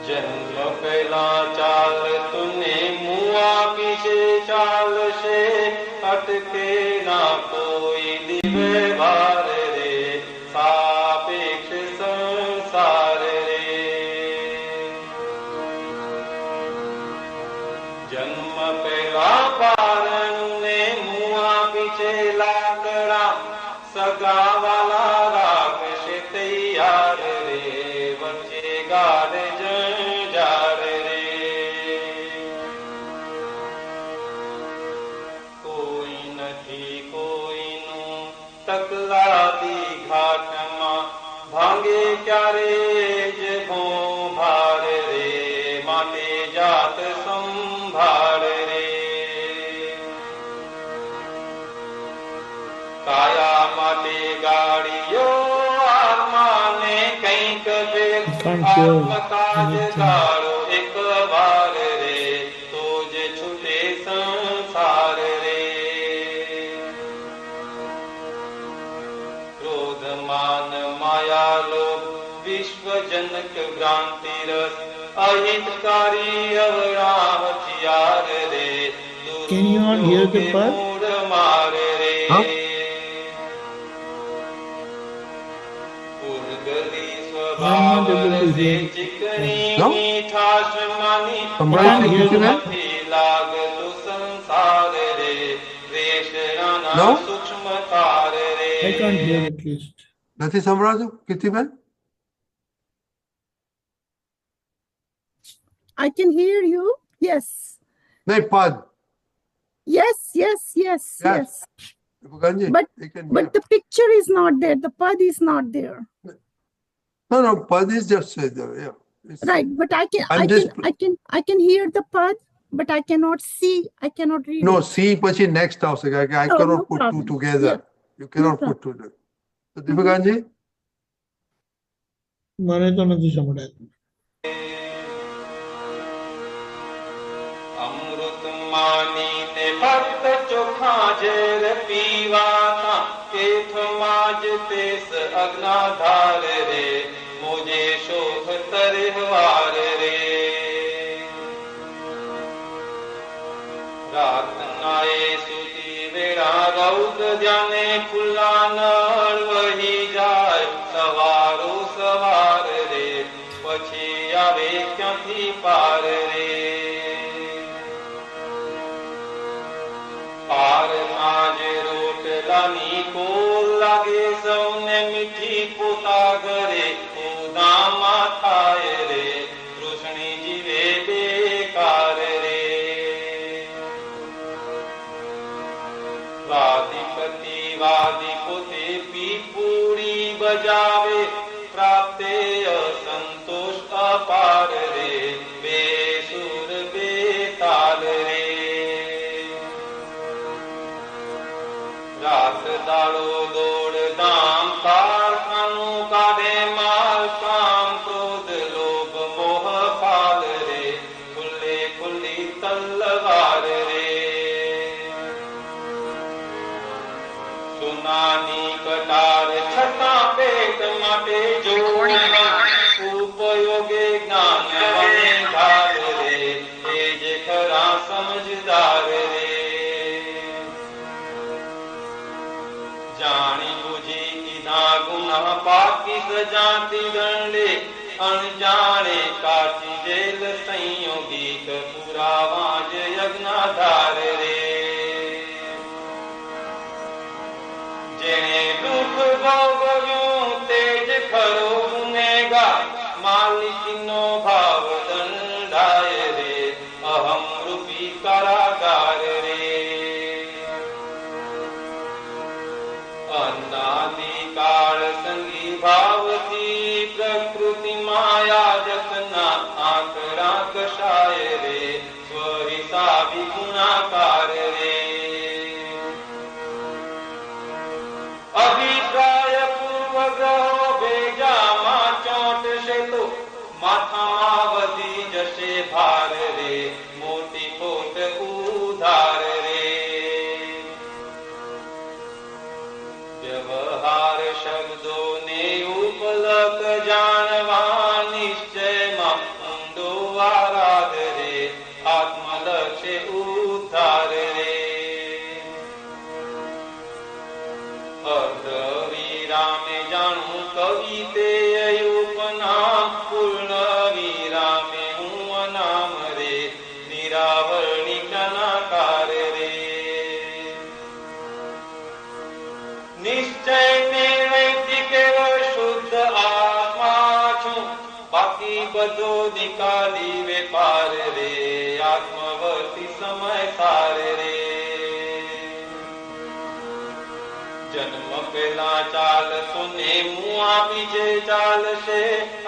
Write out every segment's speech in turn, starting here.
जन्म पहला चाल तूने मुआ पीछे चाल से अटके ना कोई व्यवहार रे सापेक्ष संसार रे। जन्म पहला कारण ने मुआ पीछे लाकड़ा सगा वाला राग से तैयार रे बच्चे गाड़ जार रे। कोई नहीं कोई नु तकलादी घाट मां भांगे क्यारे जगो भार रे माटे जात संभार रे। काया माटे गाड़ियो आत्मा ने कंईक भेद आत्म काज गाड़ो एक बार रे तोज छूटे संसार रे। क्रोध मान माया लोभ विश्व जनक भ्रांति रस अहितकारी अवरा हथियार रे। Can you not hear the part? मार रे। I am not able to hear. No? Samraj, hear किसी the में? I No? can't hear at least. નથી સંભળાતું કિતિ બેન? I can hear you. Yes. નહીં પદ. Yes, yes, yes, Yes. yes. ગંજી, But you can but hear. the picture is not there. The pad is not there. No, pad is just there. Yeah. It's- Right. But I can hear the pad, but I cannot see. I cannot read. No, it. C પછી next આવશે કારણ કે I Oh, cannot no put two problem. together. Yeah. You cannot No put two together. તો દીપિકાજી? મને તો નથી સંભળાતું. अमृत मानी ने भक्त चोखा झेर पीवाता केथ माज तेस अग्नाधार रे मुझे शोभ तरहवार रे। रात नाए सुती वेड़ा रौद जाने खुला नळ वही जाय सवारो सवार रे પછી આવે ક્યાંથી પાર રે। पार आज रोटलानी को लागे सौने मीठी पोता घरे उदामा थाय रे रोशनी जीवे बेकार रे। वादीपति वादी पोते पीपूड़ी बजावे प्राप्ते असंतोष अपार रे बेसुर बेताल रे। रात दाड़ो दौड़ दाम कारखानों काढ़े माल काम क्रोध लोभ मोह फाल रे खुले खुली तलवार रे। सुनानी कटार छटा पेट माटे जो उपयोगे ज्ञान बने ढाल रे तेज खरा समझदार रे। जानी बुझी कीधा गुनाह पाकी सजाती गंडे अनजाने काची जेल संयोगी पूरा वाज यज्ञाधार रे। जेने दुख भोगव्यूं तेज खरो गुनेगा मालिकीनो भाव दंडाय रे अहम रूपी कारागार रे। अनादिकाल संगी भावती प्रकृति माया जतना आकड़ा कषाय रे स्वहिसाबी गुणाकार रे। अभिप्राय पूर्वक भेजा मा चोट से तो माथा मावती जसे भार रे मोटी पोट उधार रे। व्यवहार शब्दों ने उपलक जानवा निश्चय मा ऊंडो જાણું કવિ તે ઉપના પૂર્ણ વિરામે હું અનામ રે નિરાવરણી કનાકાર રે નિશ્ચય નિર્ણયથી કેવળ શુદ્ધ આત્મા છું બાકી બધો નિકાલી વેપાર રે આત્મવર્તી સમય સાર રે જન્મ પેલા ચાલશો ને મું આપી જે ચાલશે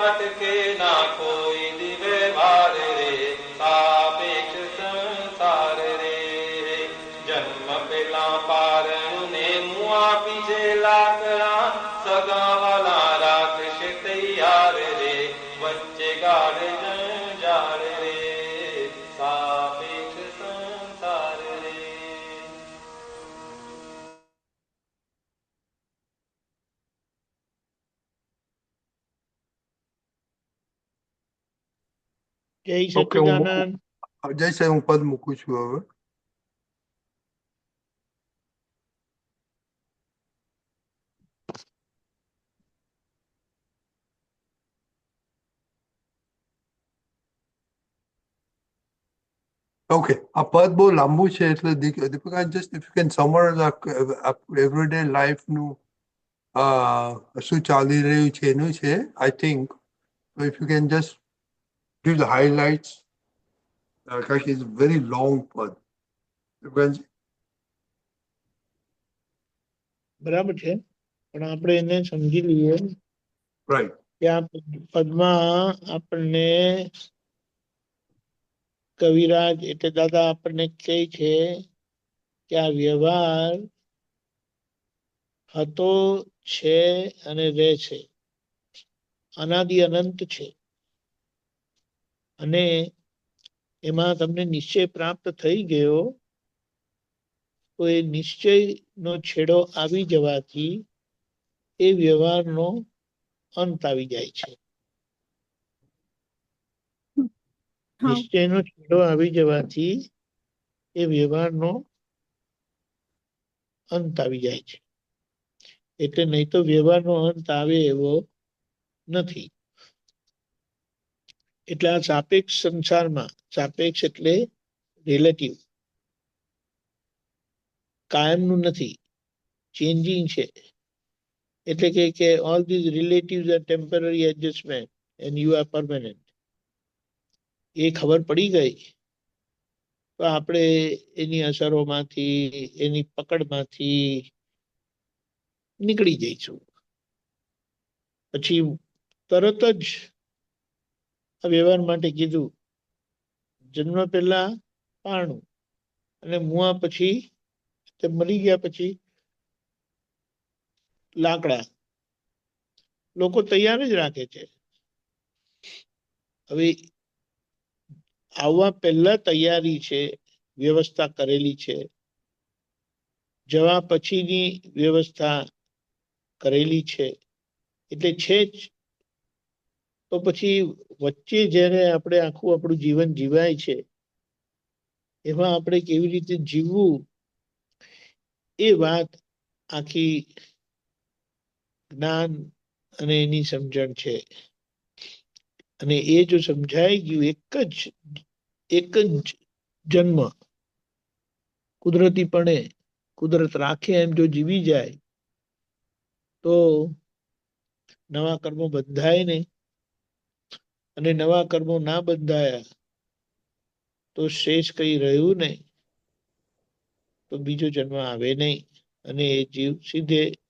અટકે ના કોઈ દિવે ભાર રે સાપેક્ષ સંસાર રે જન્મ પેલા પારણું ને મું આપી જે લાકડા સગાવાલા રાખશે તૈયાર રે વચ્ચે ગાઢ જંજાળ રે સાપેક્ષ સંસાર રે જય Okay, હું સચ્ચિદાનંદ. જય સાહેબ હું પદ મૂકું છું હવે. Okay, આ પદ બહુ લાંબુ છે એટલે Deepika just if you can summarise everyday લાઈફનું શું ચાલી રહ્યું છે એનું છે I think if you can just give the highlights કારણ કે ઇટ્સ વેરી લોંગ પદ બરાબર છે, પણ આપણે એને સમજી લઈએ રાઈટ કે આ પદમાં આપણને કવિરાજ એટલે દાદા આપણને કહે છે કે આ વ્યવહાર હતો, છે અને રહે છે, અનાદિ અનંત છે અને એમાં તમને નિશ્ચય પ્રાપ્ત થઈ ગયો તો એ નિશ્ચયનો છેડો આવી જવાથી એ વ્યવહારનો અંત આવી જાય છે. હા નિશ્ચયનો છેડો આવી જવાથી એ વ્યવહારનો અંત આવી જાય છે. એટલે નહીં તો વ્યવહારનો અંત આવે એવો નથી. એટલે આ સાપેક્ષ સંસારમાં, સાપેક્ષ એટલે રિલેટિવ, કાયમનું નથી, ચેન્જિંગ છે. એટલે કે all these relatives are temporary adjustment and you are permanent. એ ખબર પડી ગઈ તો આપણે એની અસરોમાંથી, એની પકડમાંથી નીકળી જઈશું. પછી તરત જ આ વ્યવહાર માટે કીધું, જન્મ પહેલા પારણું અને મુઆ પછી તે મરી ગયા પછી લાકડા લોકો તૈયાર જ રાખે છે. હવે આવવા પહેલા તૈયારી છે, વ્યવસ્થા કરેલી છે, જવા પછીની વ્યવસ્થા કરેલી છે, એટલે છે જ. તો પછી વચ્ચે જ્યારે આપણે આખું આપણું જીવન જીવાય છે એમાં આપણે કેવી રીતે જીવવું એ વાત આખી જ્ઞાન અને એની સમજણ છે. અને એ જો સમજાઈ ગયું એક જ જન્મ કુદરતીપણે કુદરત રાખે એમ જો જીવી જાય તો નવા કર્મો બંધાય નહીં, અને નવા કર્મો ના બંધાયા તો શેષ કઈ રહ્યું નહીં, તો બીજો જન્મ આવે નહીં અને એ જીવ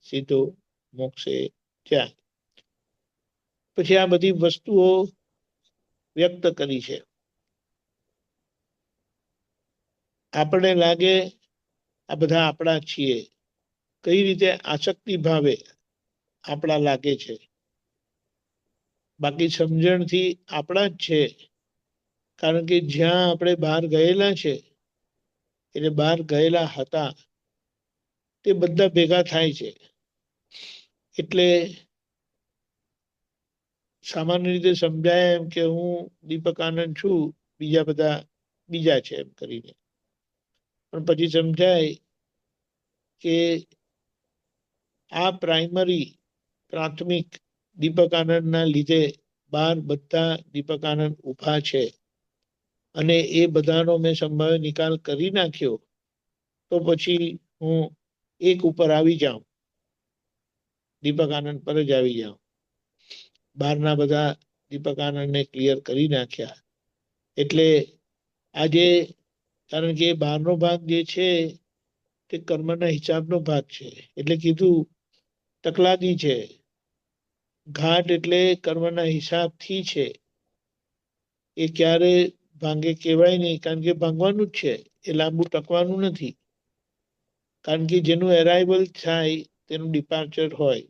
સીધો મોક્ષે જાય. પછી આ બધી વસ્તુઓ વ્યક્ત કરી છે. આપણને લાગે આ બધા આપણા છીએ, કઈ રીતે આસક્તિ ભાવે આપણા લાગે છે, બાકી સમજણથી આપણા જ છે. કારણ કે જ્યાં આપણે બહાર ગયેલા છે એટલે બહાર ગયેલા હતા તે બધા ભેગા થાય છે. એટલે સામાન્ય રીતે સમજાય એમ કે હું દીપક આનંદ છું, બીજા બધા બીજા છે એમ કરીને. પણ પછી સમજાય કે આ પ્રાઇમરી પ્રાથમિક દીપક આનંદના લીધે બહાર બધા દીપક આનંદ ઉભા છે અને એ બધાનો મેં સંભાવ્ય નિકાલ કરી નાખ્યો, તો પછી હું એક ઉપર આવી જાઉં, દીપક આનંદ પર જ આવી જાઉં. બહારના બધા દીપક આનંદને ક્લિયર કરી નાખ્યા. એટલે આજે, કારણ કે બહારનો ભાગ જે છે તે કર્મના હિસાબનો ભાગ છે. એટલે કીધું તકલાદી છે. ઘાટ એટલે કર્મના હિસાબથી છે. એ ક્યારે ભાંગે કહેવાય નહીં, કારણ કે ભાંગવાનું જ છે, એ લાંબુ ટકવાનું નથી. કારણ કે જેનું એરાઇવલ થાય તેનું ડિપાર્ચર હોય.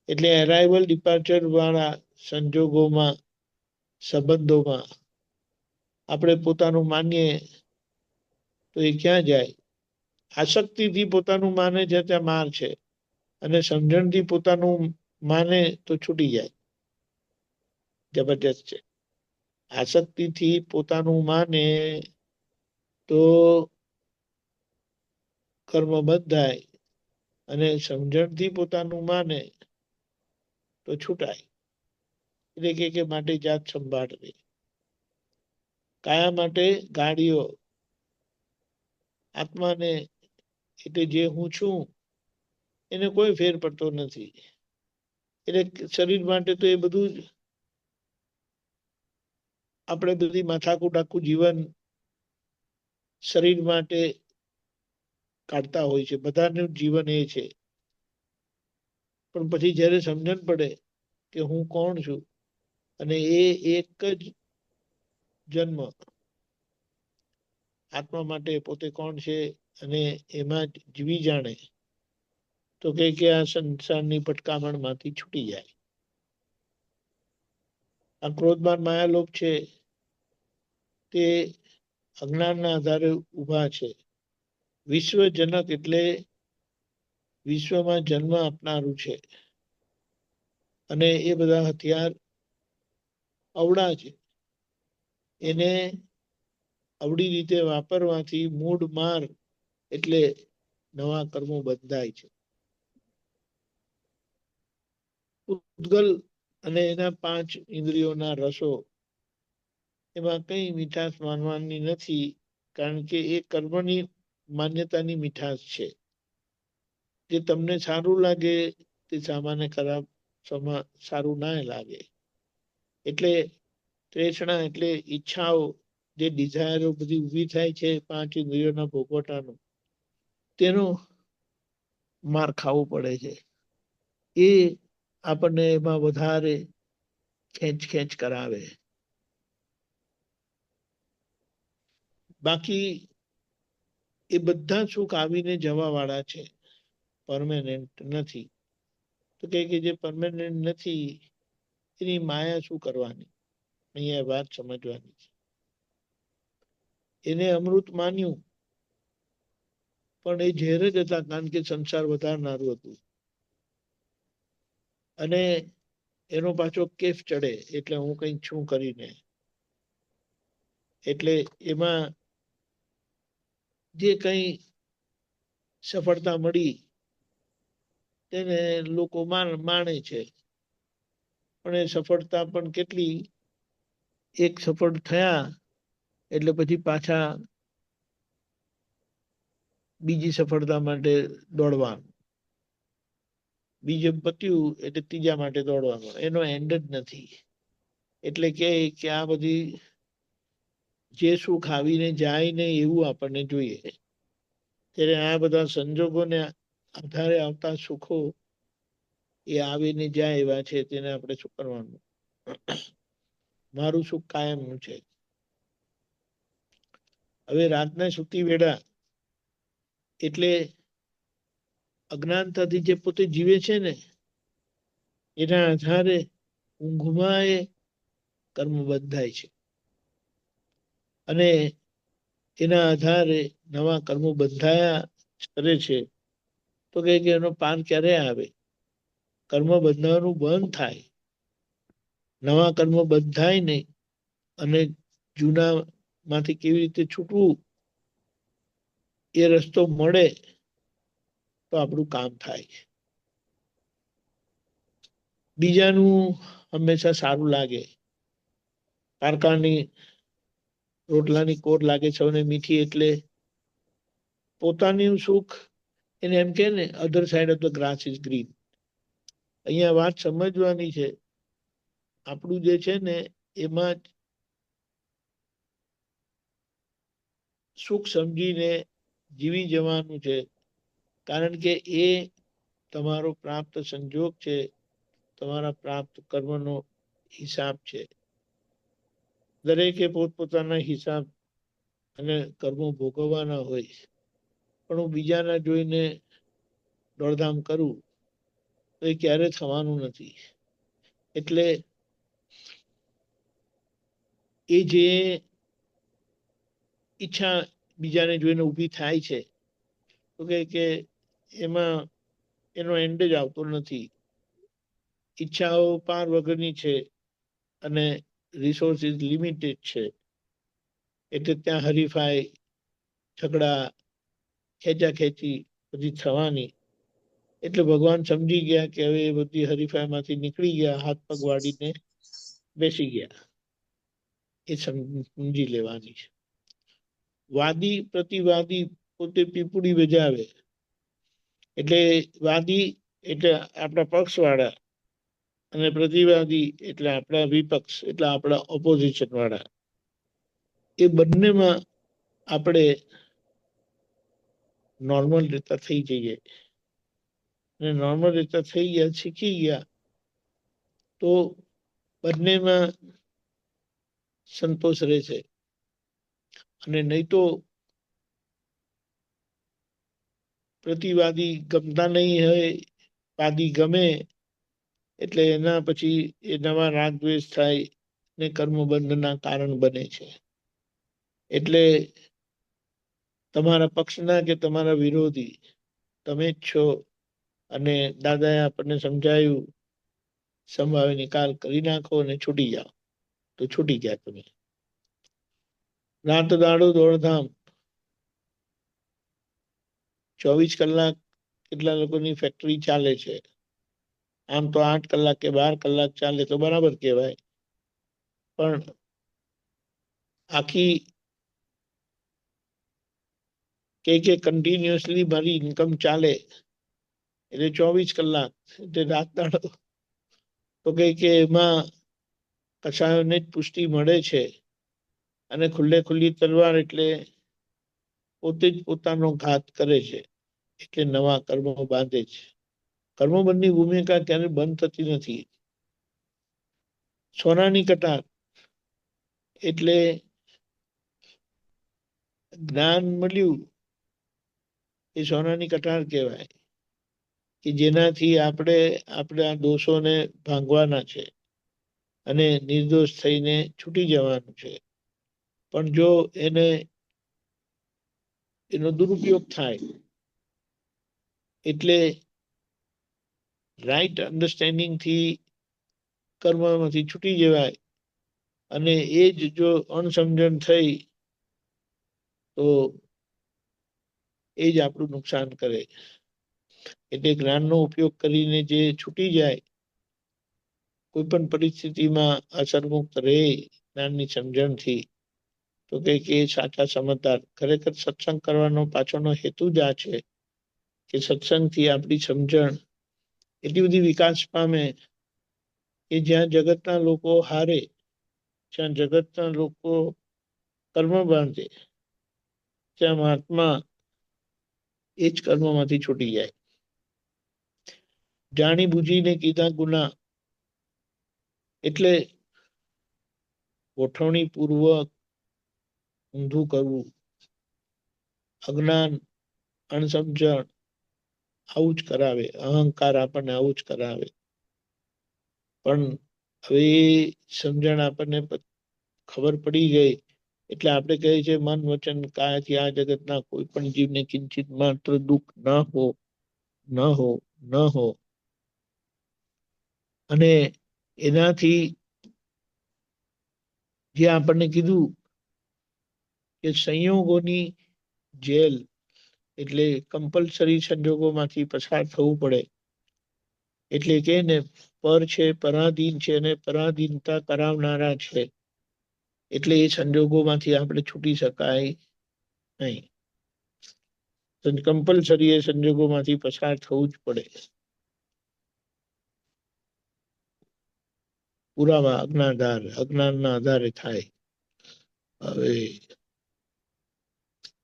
એટલે એરાઇવલ ડિપાર્ચર વાળા સંજોગોમાં, સંબંધોમાં આપણે પોતાનું માનીએ તો એ ક્યાં જાય? આસક્તિથી પોતાનું માને છે ત્યાં માર છે, અને સમજણથી પોતાનું માને તો છૂટી જાય. જબરજસ્ત છે. આસક્તિથી પોતાનું માને તો કર્મ બંધાય, અને સમજણથી પોતાનું માને તો છૂટાય. એટલે કે માટે જાત સંભાળવી. કયા માટે? ગાડીઓ. આત્માને એટલે જે હું છું એને કોઈ ફેર પડતો નથી. એટલે શરીર માટે તો એ બધું જ આપણે બધી માથાકૂટ આખું જીવન શરીર માટે કાઢતા હોય છે. બધાનું જીવન એ છે. પણ પછી જયારે સમજણ પડે કે હું કોણ છું, અને એ એક જ જન્મ આત્મા માટે પોતે કોણ છે અને એમાં જીવી જાણે, તો કે આ સંસારની ભટકામણ માંથી છૂટી જાય. આ ક્રોધમાન માયાલોભ છે તે અજ્ઞાનના આધારે ઉભા છે. વિશ્વજનક એટલે વિશ્વમાં જન્મ આપનારું છે, અને એ બધા હથિયાર અવળા છે. એને અવળી રીતે વાપરવાથી મૂળ માર એટલે નવા કર્મો બંધાય છે. પૂતગલ અને એના 5 ઇન્દ્રિયોના રસો, એમાં કઈ મીઠાશ માનવાની નથી, કારણ કે એ કર્મની માન્યતાની મીઠાશ છે. જે તમને સારું લાગે તે સામાન્ય ખરાબ સારું ના લાગે. એટલે તૃષ્ણા એટલે ઈચ્છાઓ, જે ડિઝાયરો બધી ઊભી થાય છે 5 ઇન્દ્રિયોના ભોગવટાનું, તેનો માર ખાવું પડે છે. એ આપણને એમાં વધારે ખેંચ કરાવે. બાકી એ બધા સુખ આવીને જવા વાળા છે, પરમેનન્ટ નથી. તો કે જે પરમેનન્ટ નથી એની માયા શું કરવાની? અહીંયા વાત સમજવાની છે. એને અમૃત માન્યું, પણ એ ઝેર જ હતા, કારણ કે સંસાર વધારનારું હતું. અને એનો પાછો કેફ ચડે, એટલે હું કઈક છું કરીને. એટલે એમાં જે કઈ સફળતા મળી તેને લોકો માણે છે, પણ એ સફળતા પણ કેટલી? એક સફળ થયા એટલે પછી પાછા બીજી સફળતા માટે દોડવાનું, બીજે પત્યું એટલે ત્રીજા માટે દોડવાનું. એનો એન્ડ જ નથી. એટલે કે આ બધી જે સુખ આવીને જાય ને એવું આપણને જોઈએ. ત્યારે આ બધા સંજોગોને આધારે આવતા સુખો એ આવીને જાય એવા છે, તેને આપણે શું કરવાનું? મારું સુખ કાયમનું છે. હવે રાતના સુતી વેળા એટલે અજ્ઞાનતાથી જે પોતે જીવે છે ને, એના આધારે ઊંઘમાં એ કર્મ બંધાય છે, અને એના આધારે નવા કર્મો બંધાયા કરે છે. તો કે એનો પાર ક્યારે આવે? કર્મ બંધાવાનું બંધ થાય, નવા કર્મ બંધાય નહીં, અને જૂના માંથી કેવી રીતે છૂટવું એ રસ્તો મળે તો આપણું કામ થાય. બીજાનું હંમેશા સારું લાગે. પારકાની રોટલાની કોર લાગે સૌને મીઠી, એટલે પોતાનું સુખ એને એમ કે ને અધર side of the grass is green. અહીંયા વાત સમજવાની છે. આપણું જે છે ને એમાં સુખ સમજીને જીવી જવાનું છે, કારણ કે એ તમારો પ્રાપ્ત સંજોગ છે, તમારા પ્રાપ્ત કર્મનો હિસાબ છે. દરેકે પોતપોતાના હિસાબ અને કર્મો ભોગવવાના હોય, પણ હું બીજાના જોઈને દોડધામ કરું તો એ ક્યારે થવાનું નથી. એટલે એ જે ઈચ્છા બીજાને જોઈને ઊભી થાય છે, તો કે એમાં એનો એન્ડ જ આવતો નથી. ઈચ્છાઓ પાર વગરની છે અને રિસોર્સિસ લિમિટેડ છે, એટલે ત્યાં હરીફાઈ, ઝઘડા, ખેંચાખેંચી બધી થવાની. એટલે ભગવાન સમજી ગયા કે હવે એ બધી હરીફાઈમાંથી નીકળી ગયા, હાથ પગ વાળીને બેસી ગયા. એ સમજી લેવાની છે. વાદી પ્રતિવાદી પોતે પીપુડી બજાવે, એટલે વાદી એટલે આપણા પક્ષ વાળા, અને પ્રતિવાદી એટલે આપણા વિપક્ષ એટલે આપણા ઓપોઝિશન વાળા. એ બંનેમાં આપણે નોર્મલ રીતે થઈ જઈએ, અને નોર્મલ રીતે થઈ ગયા, શીખી ગયા, તો બંનેમાં સંતોષ રહે છે. અને નહીં તો પ્રતિવાદી ગમતા નહીં હોય, વાદી ગમે, એટલે એના પછી એ નવા રાગ દ્વેષ થાય ને કર્મબંધના કારણ બને છે. એટલે તમારા પક્ષના કે તમારા વિરોધી તમે જ છો. અને દાદાએ આપણને સમજાયું, સંભાવે નિકાલ કરી નાખો અને છૂટી જાઓ. તો છૂટી ગયા તમે. રાત દાડો દોડધામ, 24 કલાક કેટલા લોકોની ફેક્ટરી ચાલે છે. આમ તો 8 કલાક કે 12 કલાક ચાલે તો બરાબર કહેવાય, પણ આખી કે કન્ટિન્યુઅસલી મારી ઇન્કમ ચાલે એટલે 24 કલાક એટલે રાત દાડો. તો કે એમાં કસાયોને જ પુષ્ટિ મળે છે, અને ખુલ્લે ખુલ્લી તલવાર એટલે પોતે જ પોતાનો ઘાત કરે છે. એટલે નવા કર્મો બાંધે છે. કર્મબંધની ભૂમિકા ક્યારે બંધ થતી નથી. સોનાની કટાર એટલે જ્ઞાન મળ્યું એ સોનાની કટાર કહેવાય, કે જેનાથી આપણે આપણા દોષોને ભાંગવાના છે અને નિર્દોષ થઈને છૂટી જવાનું છે. પણ જો એનો દુરુપયોગ થાય, એટલે રાઈટ અન્ડરસ્ટેન્ડિંગ થી કર્મમાંથી છૂટી જવાય, અને એ જ જો અણસમજણ થઈ તો એ જ આપણું નુકસાન કરે. એટલે જ્ઞાનનો ઉપયોગ કરીને જે છૂટી જાય, કોઈ પણ પરિસ્થિતિમાં અસરમુક્ત રહે જ્ઞાનની સમજણથી, તો કે સાચા સમજદાર. ખરેખર સત્સંગ કરવાનો પાછળનો હેતુ જ આ છે કે સત્સંગથી આપણી સમજણ એટલી બધી વિકાસ પામે કે જ્યાં જગતના લોકો હારે, જ્યાં જગતના લોકો કર્મ બાંધે, ત્યાં મહાત્મા એ જ કર્મમાંથી છૂટી જાય. જાણી બુજીને કીધા ગુના એટલે ગોઠવણી પૂર્વક ઊંધું કરવું, અજ્ઞાન, અણસમજણ આવું જ કરાવે. અહંકાર આપણને આવું જ કરાવે. પણ હવે સમજણ આપણને ખબર પડી ગઈ, એટલે આપણે કહીએ છીએ મન વચન કાયાથી આ જગતના કોઈ પણ જીવને કિંચિત માત્ર દુઃખ ન હો, ન હો, ન હો. અને એનાથી જે આપણને કીધું કે સંયોગોની જેલ એટલે કમ્પલસરી સંજોગોમાંથી પસાર થવું પડે. એટલે કે ને પર છે, પરાધીન છે અને પરાધીનતા કરાવનારા છે. એટલે એ સંજોગોમાંથી આપણે છૂટી શકાય નહીં. કમ્પલસરી એ સંજોગોમાંથી પસાર થવું જ પડે. પુરાવા અજ્ઞાનના આધારે થાય. હવે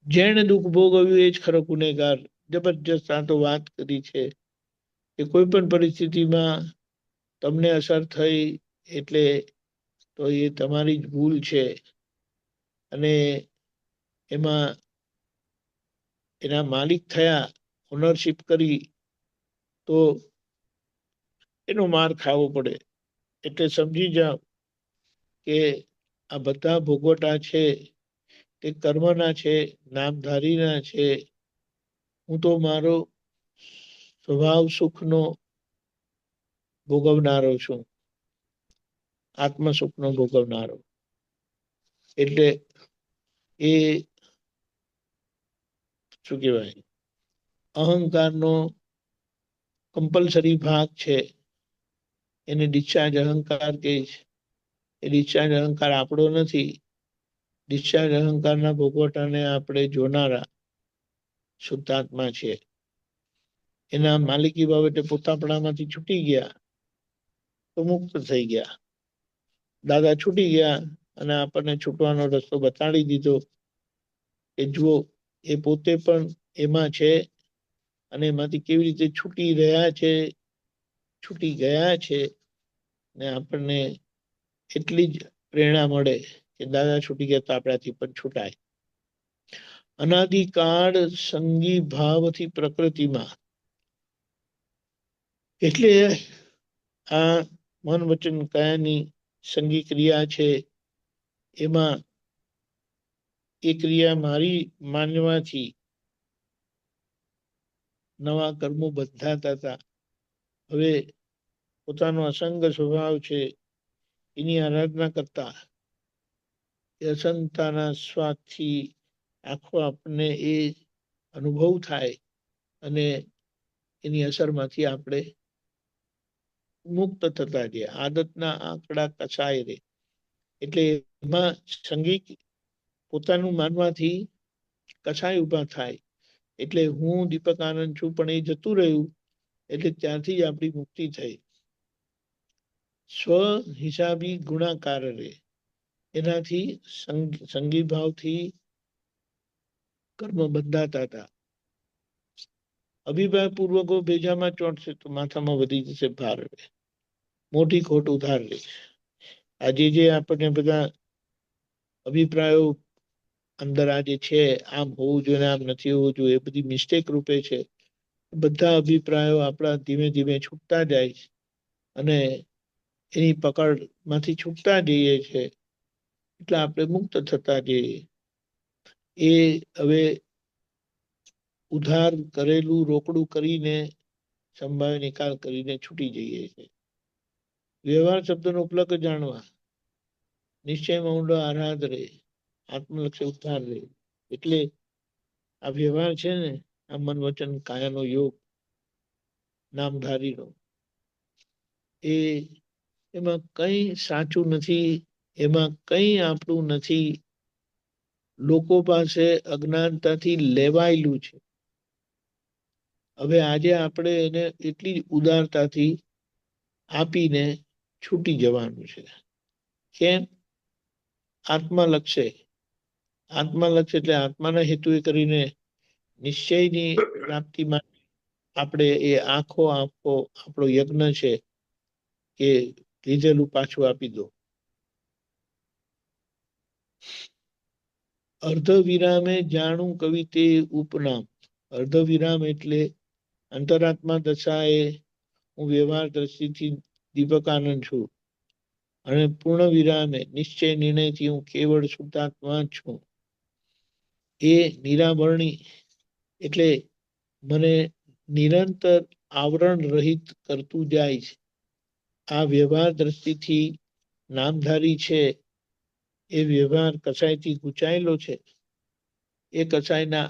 જેણે દુઃખ ભોગવ્યું એ જ ખરો ગુનેગાર. જબરજસ્ત આ તો વાત કરી છે કે કોઈ પણ પરિસ્થિતિમાં તમને અસર થઈ એટલે તો એ તમારી જ ભૂલ છે, અને એમાં એના માલિક થયા, ઓનરશિપ કરી, તો એનો માર ખાવો પડે. એટલે સમજી જાઓ કે આ બધા ભોગવટા છે તે કર્મના છે, નામધારીના છે. હું તો મારો સ્વભાવ સુખનો ભોગવનારો છું, આત્મ સુખનો ભોગવનારો. એટલે એ શું કહેવાય, અહંકારનો કમ્પલસરી ભાગ છે. એને ડિસ્ચાર્જ અહંકાર કહે છે. એ ડિસ્ચાર્જ અહંકાર આપણો નથી. ડિસ્ચાર્જ અહંકારના ભોગવટાને આપણે જોનારા શુદ્ધાત્મા છે. એના માલિકી બાબતે પોતાપણામાંથી છૂટી ગયા તો મુક્ત થઈ ગયા. દાદા છૂટી ગયા અને આપણને છૂટવાનો રસ્તો બતાડી દીધો કે જુઓ, એ પોતે પણ એમાં છે અને એમાંથી કેવી રીતે છૂટી રહ્યા છે, છૂટી ગયા છે. ને આપણને એટલી જ પ્રેરણા મળે કે દાદા છૂટી ગયા તો આપણાથી પણ છૂટાય. અનાદિકાળ સંગી ભાવથી પ્રકૃતિમાં, એટલે આ મન વચન કાયાની સંગી ક્રિયા છે. એમાં એ ક્રિયા મારી માનવાથી નવા કર્મો બંધાતા હતા. હવે પોતાનો અસંગ સ્વભાવ છે એની આરાધના કરતા એ અસંગતાના સ્વાદથી આખો આપણને એ અનુભવ થાય અને એની અસરમાંથી આપણે મુક્ત થતા જઈએ. આદતના આંકડા કસાય રે. એટલે એમાં સંગીત પોતાનું માનવાથી કસાય ઉભા થાય. એટલે હું દીપક આનંદ છું પણ એ જતું રહ્યું એટલે ત્યાંથી જ આપણી મુક્તિ થઈ. સ્વ હિસાબી ગુણાકાર રે. એનાથી સંગી ભાવથી કર્મ બંધાતા હતા. અભિપ્રાય પૂર્વકો ભેજામાં ચોંટશે તો માથામાં વધી જશે ભાર. મોટી ખોટ ઉધાર લે. આજે જે આપણને બધા અભિપ્રાયો અંદર આજે છે, આમ હોવું જોઈએ આમ નથી હોવું જોઈએ, એ બધી મિસ્ટેક રૂપે છે. બધા અભિપ્રાયો આપણા ધીમે ધીમે છૂટતા જાય અને એની પકડમાંથી છૂટતા જઈએ છે. એટલે આપણે મુક્ત થતા જઈએ. એ હવે ઉધાર કરેલું રોકડું કરીને સંભાવ્ય નિકાલ કરીને છૂટી જઈએ છે. વ્યવહાર શબ્દનો ઉપલક જાણવા, નિશ્ચયમાં ઊંડો આરાધ રે, આત્મલક્ષ્ય ઉદ્ધાર રે. એટલે આ વ્યવહાર છે ને, આ મન વચન કાયાનો યોગ નામધારીનો, એ એમાં કઈ સાચું નથી, એમાં કઈ આપણું નથી. લોકો પાસે અજ્ઞાનતાથી લેવાયેલું છે. હવે આજે આપણે એને એટલી જ ઉદારતાથી આપીને છૂટી જવાનું છે. કેમ? આત્મલક્ષ્ય. આત્મલક્ષ્ય એટલે આત્માના હેતુએ કરીને નિશ્ચયની પ્રાપ્તિ માટે આપણે એ આખો આપણો યજ્ઞ છે કે લીધેલું પાછું આપી દો. અર્ધ વિરામે જાણું કવિ તે ઉપનામ. અર્ધ વિરામ એટલે અંતરાત્મા દશાએ હું વ્યવહાર દ્રષ્ટિથી દીપક આનંદ છું, અને પૂર્ણ વિરામે નિશ્ચય નિર્ણયથી હું કેવળ શુદ્ધાત્મા છું. એ નિરાવરણી એટલે મને નિરંતર આવરણ રહિત કરતું જાય છે. આ વ્યવહાર દ્રષ્ટિથી નામધારી છે. એ વ્યવહાર કસાયથી ગુચાયેલો છે. એ કસાયના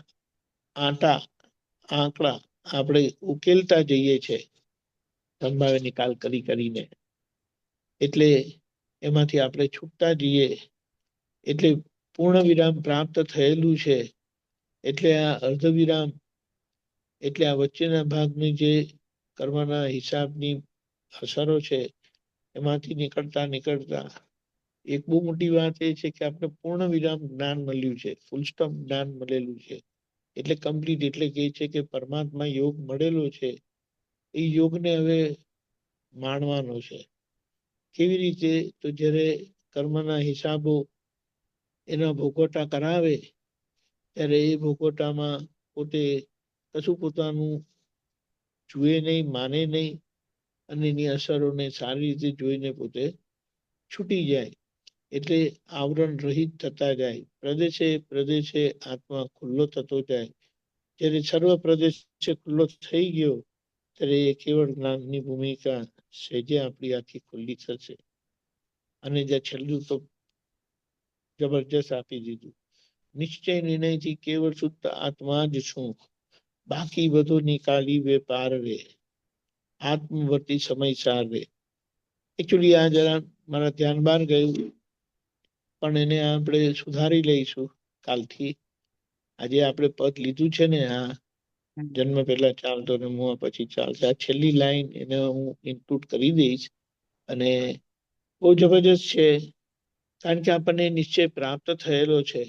આંકડા આપણે ઉકેલતા જઈએ છે. સંભાવે નિકાલ કરીને. એટલે એમાંથી આપણે છૂટતા જઈએ. એટલે પૂર્ણ વિરામ પ્રાપ્ત થયેલું છે. એટલે આ અર્ધ વિરામ એટલે આ વચ્ચેના ભાગની જે કર્મના હિસાબની અસરો છે એમાંથી નીકળતા એક બહુ મોટી વાત એ છે કે આપણે પૂર્ણ વિરામ જ્ઞાન મળ્યું છે, ફૂલ સ્ટોપ જ્ઞાન મળેલું છે. એટલે કમ્પ્લીટ, એટલે કે છે કે પરમાત્મા યોગ મળેલો છે. એ યોગને હવે માણવાનો છે. કેવી રીતે? તો જ્યારે કર્મના હિસાબો એના ભોગવટા કરાવે ત્યારે એ ભોગવટામાં પોતે કશું પોતાનું જુએ નહીં, માને નહીં, અને એની અસરોને સારી રીતે જોઈને પોતે છૂટી જાય. એટલે આવરણ રહિત થતા જાય. પ્રદેશે આત્મા ખુલ્લો થતો જાય. જ્યારે સર્વ પ્રદેશે ખુલ્લો થઈ ગયો ત્યારે એ કેવળ જ્ઞાનની ભૂમિકા સહેજે આપણી આખી ખુલ્લી થશે. અને જે છેલ્લું તો જબરજસ્ત આપી દીધું. નિશ્ચય નિર્ણયથી કેવળ શુદ્ધ આત્મા જ છું, બાકી બધું નિકાલી વેપાર રે, આત્મવર્તી સમય સાર રે. એકચ્યુઅલી આ જરા મારા ધ્યાન બહાર ગયું, પણ એને આપણે સુધારી લઈશું કાલથી. આજે આપણે પદ લીધું છે ને, આ જન્મ પહેલા ચાલતો ને મુઆ પછી ચાલશે, આ છેલ્લી લાઈન એને હું ઇનપુટ કરી દઈશ. અને બહુ જબરજસ્ત છે, કારણ કે આપણને નિશ્ચય પ્રાપ્ત થયેલો છે.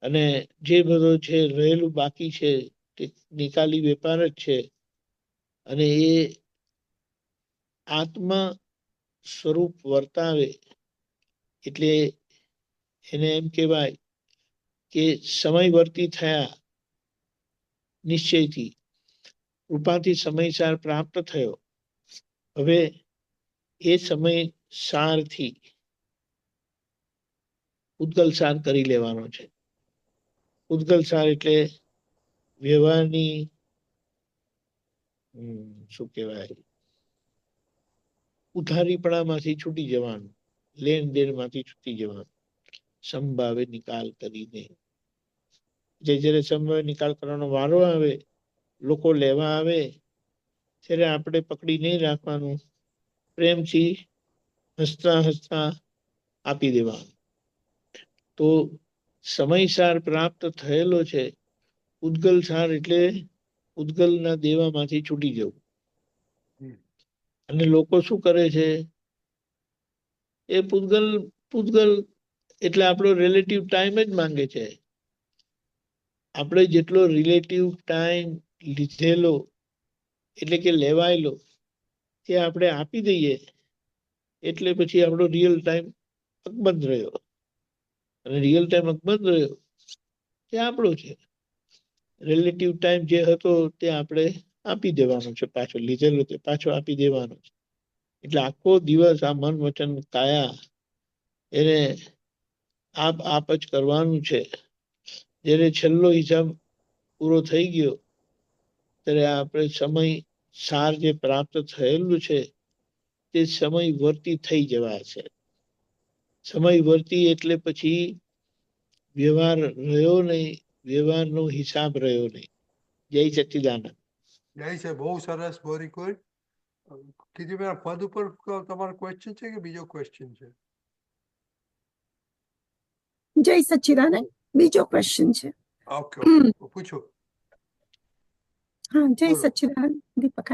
અને જે બધો છે રહેલું બાકી છે તે નિકાલી વેપાર જ છે. અને એ આત્મા સ્વરૂપ વર્તાવે એટલે એને એમ કહેવાય કે સમય વર્તી થયા, નિશ્ચયથી કૃપાથી સમયસાર પ્રાપ્ત થયો. હવે એ સમય સારથી ઉદ્ગલ સાર કરી લેવાનો છે. ઉદ્ગલ સાર એટલે વ્યવહારની શું કહેવાય, ઉધારીપણામાંથી છૂટી જવાનું, લેણ દેણમાંથી છૂટી જવાનું, સંભાવે નિકાલ કરીને. જ્યારે સંભાવે નિકાલ કરવાનો વારો આવે, લોકો લેવા આવે, ત્યારે આપણે પકડી નહીં રાખવાનું, પ્રેમથી હસતા હસતા આપી દેવાનું. તો સમયસાર પ્રાપ્ત થયેલો છે. ઉદ્ગલ સાર એટલે ઉદ્ગલના દેવામાંથી છૂટી જવું. અને લોકો શું કરે છે, એ પૂતગલ એટલે આપણો રિલેટિવ ટાઈમ જ માંગે છે. આપણે જેટલો રિલેટિવ ટાઈમ લીધેલો એટલે કે લેવાયેલો તે આપણે આપી દઈએ, એટલે પછી આપણો રિયલ ટાઈમ અકબંધ રહ્યો. અને રિયલ ટાઈમ અકબંધ રહ્યો તે આપણો છે. રિલેટિવ ટાઈમ જે હતો તે આપણે આપી દેવાનો છે, પાછો લીધેલો તે પાછો આપી દેવાનો છે. એટલે આખો દિવસ આ મન વચન કાયા એને આપ જ કરવાનું છે. જ્યારે છેલ્લો હિસાબ પૂરો થઈ ગયો ત્યારે આપણે સમય સાર જે પ્રાપ્ત થયેલું છે તે સમય વર્તી થઈ જવા છે. સમય વર્તી એટલે પછી વ્યવહાર રહ્યો નહીં, વ્યવહારનો હિસાબ રહ્યો નહીં. જય સચ્ચિદાનંદ. જય છે, બહુ સરસ, વેરી ગુડ. કીર્તિબેન, પદ ઉપર તમારો ક્વેશ્ચન છે કે બીજો ક્વેશ્ચન છે? જય સચ્ચિદાનંદ, બીજો ક્વેશ્ચન છે. ઓકે, પૂછો. હા, જય સચ્ચિદાનંદ દીપક.